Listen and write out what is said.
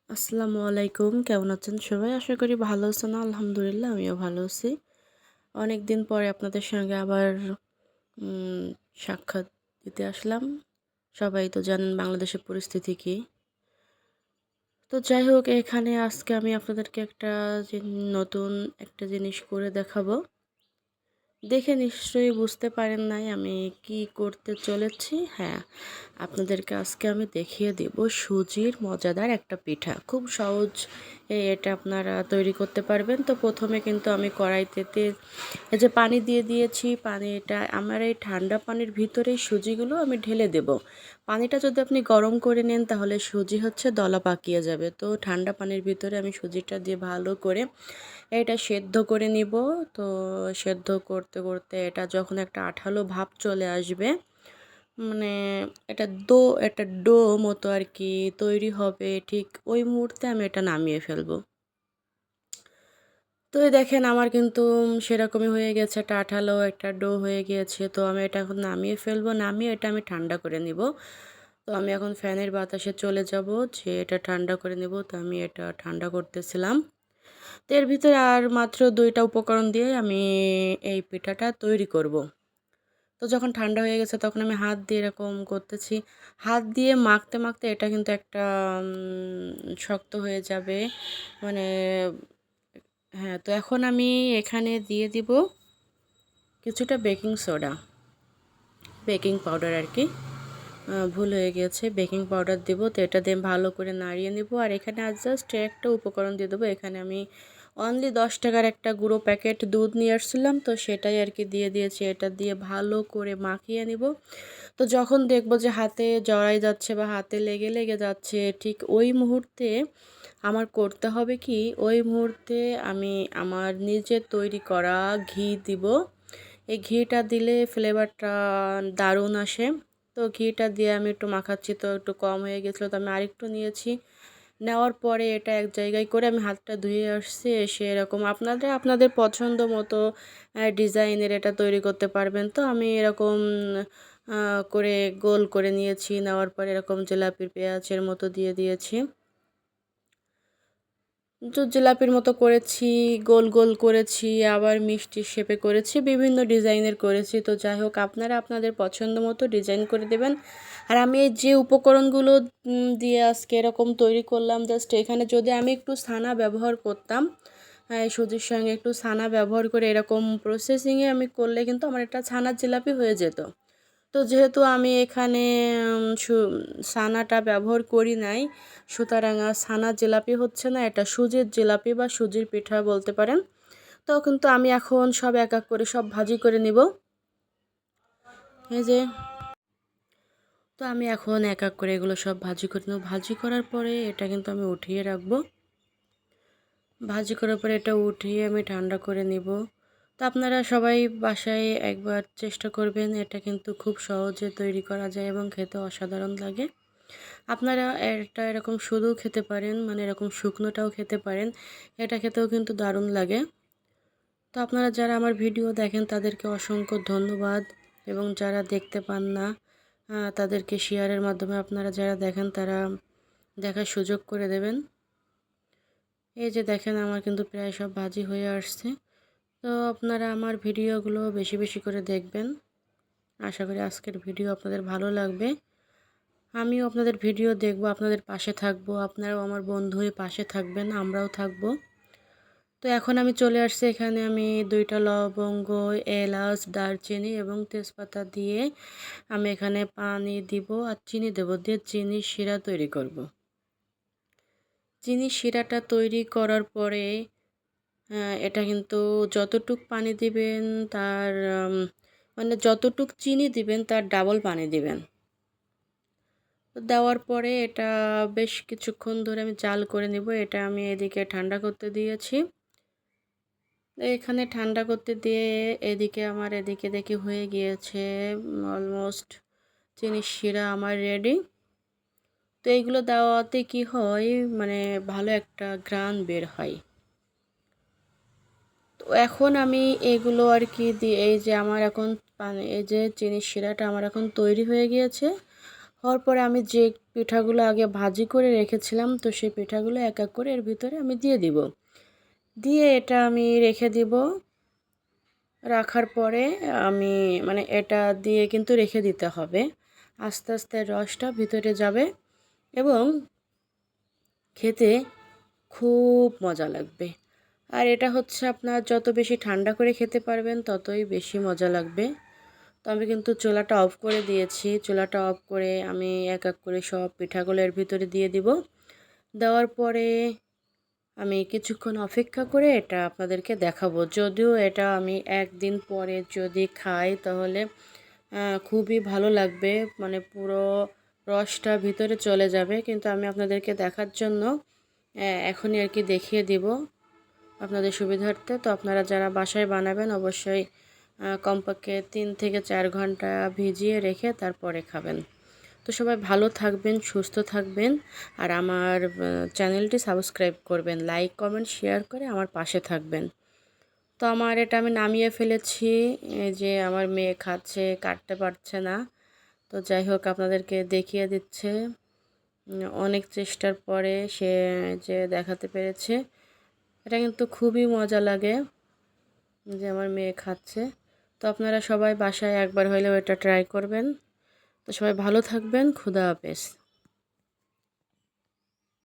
আসসালামু আলাইকুম, কেমন আছেন সবাই? আশা করি ভালো আছেন। আলহামদুলিল্লাহ আমিও ভালো আছি। অনেক দিন পরে আপনাদের সঙ্গে আবার উম সাক্ষাৎ দিতে আসলাম। সবাই তো জানেন বাংলাদেশের পরিস্থিতি কী। তো যাই হোক, এখানে আজকে আমি আপনাদেরকে নতুন একটা জিনিস করে দেখাবো। দেখে নিশ্চয়ই বুঝতে পারেন নাই আমি কি করতে চলেছি। হ্যাঁ, আপনাদেরকে আজকে আমি দেখিয়ে দেব সুজির মজাদার একটা পিঠা। খুব সহজ এটা আপনারা তৈরি করতে পারবেন। তো প্রথমে কিন্তু আমি কড়াইতে এই যে পানি দিয়ে দিয়েছি। পানিটা আমার এই ঠান্ডা পানির ভিতরেই সুজিগুলো আমি ঢেলে দেব। পানিটা যদি আপনি গরম করে নেন তাহলে সুজি হচ্ছে দলা পাকিয়ে যাবে। তো ঠান্ডা পানির ভিতরে আমি সুজিটা দিয়ে ভালো করে এটা সেদ্ধ করে নিব। তো সেদ্ধ করতে করতে এটা যখন একটা আঠালো ভাব চলে আসবে, মানে একটা ডো মতো আর কি তৈরি হবে, ঠিক ওই মুহূর্তে আমি এটা নামিয়ে ফেলবো। তো এই দেখেন আমার কিন্তু সেরকমই হয়ে গেছে, একটা আঠালো একটা ডো হয়ে গিয়েছে। তো আমি এটা এখন নামিয়ে ফেলবো। নামিয়ে এটা আমি ঠান্ডা করে নিব। তো আমি এখন ফ্যানের বাতাসে চলে যাব যে এটা ঠান্ডা করে নেব। তো আমি এটা ঠান্ডা করতেছিলাম। তো এর ভিতরে আর মাত্র ২টা উপকরণ দিয়ে আমি এই পিঠাটা তৈরি করব। তো যখন ঠান্ডা হয়ে গেছে তখন আমি হাত দিয়ে এরকম করতেছি। হাত দিয়ে মাখতে মাখতে এটা কিন্তু একটা শক্ত হয়ে যাবে। মানে হ্যাঁ, তো এখন আমি এখানে দিয়ে দিব কিছুটা বেকিং সোডা, বেকিং পাউডার আর কি। ভুল হয়ে গিয়েছে, বেকিং পাউডার দেব। তো এটা দিয়ে ভালো করে নাড়িয়ে নেব। আর এখানে জাস্ট একটা উপকরণ দিয়ে দেবো। এখানে আমি অনলি 10 টাকার একটা গুঁড়ো প্যাকেট দুধ নিয়ে আসছিলাম, তো সেটাই আর কি দিয়ে দিয়েছি। এটা দিয়ে ভালো করে মাখিয়ে নিব। তো যখন দেখব যে হাতে জড়াই যাচ্ছে বা হাতে লেগে লেগে যাচ্ছে, ঠিক ওই মুহূর্তে আমার করতে হবে কি, ওই মুহূর্তে আমি আমার নিজের তৈরি করা ঘি দিব। এই ঘিটা দিলে ফ্লেভারটা দারুণ আসে। তো ঘিটা দিয়ে আমি একটু মাখাচ্ছি, তো একটু কম হয়ে গেছিলো, তো আমি আরেকটু নিয়েছি। নেওয়ার পরে এটা এক জায়গায় করে আমি হাতটা ধুয়ে আসছি। এসে এরকম আপনারা আপনাদের পছন্দ মতো ডিজাইনের এটা তৈরি করতে পারবেন। তো আমি এরকম করে গোল করে নিয়েছি। নেওয়ার পরে এরকম জিলাপির পেঁয়াজের মতো দিয়ে দিয়েছি। তো জিলাপির মতো করেছি, গোল গোল করেছি, আবার মিষ্টি শেপে করেছি, বিভিন্ন ডিজাইনের করেছি। তো যাই হোক, আপনারা আপনাদের পছন্দ মতো ডিজাইন করে দেবেন। আর আমি এই যে উপকরণগুলো দিয়ে আজকে এরকম তৈরি করলাম, জাস্ট এখানে যদি আমি একটু ছানা ব্যবহার করতাম, সুজির সঙ্গে একটু ছানা ব্যবহার করে এরকম প্রসেসিংয়ে আমি করলে কিন্তু আমার একটা ছানার জিলাপি হয়ে যেত। তো যেহেতু আমি এখানে ছানাটা ব্যবহার করি নাই, সুতরাং আর ছানার জিলাপি হচ্ছে না, এটা সুজির জিলাপি বা সুজির পিঠা বলতে পারেন। তো কিন্তু আমি এখন সব এক এক করে সব ভাজি করে নিব। এই যে, তো আমি এখন এক এক করে এগুলো সব ভাজি করে নেব। ভাজি করার পরে এটা কিন্তু আমি উঠিয়ে রাখবো। ভাজি করার পরে এটা উঠিয়ে আমি ঠান্ডা করে নিব। তো আপনারা সবাই বাসায় একবার চেষ্টা করবেন। এটা কিন্তু খুব সহজে তৈরি করা যায় এবং খেতে অসাধারণ লাগে। আপনারা এটা এরকম শুধু খেতে পারেন, মানে এরকম শুকনোটাও খেতে পারেন। এটা খেতেও কিন্তু দারুণ লাগে। তো আপনারা যারা আমার ভিডিও দেখেন তাদেরকে অসংখ্য ধন্যবাদ, এবং যারা দেখতে পান না তাদেরকে শেয়ারের মাধ্যমে আপনারা যারা দেখেন তারা দেখার সুযোগ করে দেবেন। এই যে দেখেন আমার কিন্তু প্রায় সব ভাজি হয়ে আসছে। তো আপনারা আমার ভিডিওগুলো বেশি বেশি করে দেখবেন। আশা করি আজকের ভিডিও আপনাদের ভালো লাগবে। আমিও আপনাদের ভিডিও দেখব, আপনাদের পাশে থাকবো। আপনারাও আমার বন্ধু হয়ে পাশে থাকবেন, আমরাও থাকবো। তো এখন আমি চলে আসছি, এখানে আমি 2টা লবঙ্গ, এলাচ, দারচিনি এবং তেজপাতা দিয়ে আমি এখানে পানি দিব আর চিনি দেব, দিয়ে চিনি শিরা তৈরি করব। চিনি শিরাটা তৈরি করার পরে এটা কিন্তু যতটুক পানি দিবেন তার মানে যতটুক চিনি দিবেন তার ডাবল পানি দিবেন। তো দেওয়ার পরে এটা বেশ কিছুক্ষণ ধরে আমি জাল করে নিব। এটা আমি এদিকে ঠান্ডা করতে দিয়েছি। এখানে ঠান্ডা করতে দিয়ে এদিকে দেখি হয়ে গিয়েছে অলমোস্ট চিনির শিরা আমার রেডি। তো এইগুলো দেওয়াতে কি হয়, মানে ভালো একটা ঘ্রাণ বের হয়। তো এখন আমি এগুলো আর কি দিয়ে, এই যে আমার এখন এই যে চিনির শিরাটা আমার এখন তৈরি হয়ে গিয়েছে। হওয়ার পরে আমি যে পিঠাগুলো আগে ভাজি করে রেখেছিলাম, তো সেই পিঠাগুলো এক এক করে এর ভিতরে আমি দিয়ে দিব। দিয়ে এটা আমি রেখে দিব। রাখার পরে আমি মানে এটা দিয়ে কিন্তু রেখে দিতে হবে। আস্তে আস্তে রসটা ভিতরে যাবে এবং খেতে খুব মজা লাগবে। আর এটা হচ্ছে আপনার যত বেশি ঠান্ডা করে খেতে পারবেন ততই বেশি মজা লাগবে। তো আমি কিন্তু চুলাটা অফ করে দিয়েছি। চুলাটা অফ করে আমি এক এক করে সব পিঠাগুলো এর ভিতরে দিয়ে দিব। দেওয়ার পরে আমি কিছুক্ষণ অপেক্ষা করে এটা আপনাদেরকে দেখাবো। যদিও এটা আমি একদিন পরে যদি খাই তাহলে খুবই ভালো লাগবে, মানে পুরো রসটা ভিতরে চলে যাবে। কিন্তু আমি আপনাদেরকে দেখার জন্য এখনই আর কি দেখিয়ে দিব আপনাদের সুবিধার্থে। তো আপনারা যারা বাসায় বানাবেন অবশ্যই কমপক্ষে 3 থেকে 4 ঘন্টা ভিজিয়ে রেখে তারপরে খাবেন। তো সবাই ভালো থাকবেন, সুস্থ থাকবেন, আর আমার চ্যানেলটি সাবস্ক্রাইব করবেন, লাইক কমেন্ট শেয়ার করে আমার পাশে থাকবেন। তো আমার এটা আমি নামিয়ে ফেলেছি। এই যে আমার মেয়ে খাচ্ছে, কাটতে পারছে না। তো যাই হোক আপনাদেরকে দেখিয়ে দিচ্ছে। অনেক চেষ্টার পরে সে যে দেখাতে পেরেছে। এটা কিন্তু খুবই মজা লাগে যে আমার মেয়ে খাচ্ছে। তো আপনারা সবাই বাসায় একবার হলেও এটা ট্রাই করবেন। তো সবাই ভালো থাকবেন। খুদা হাফেজ।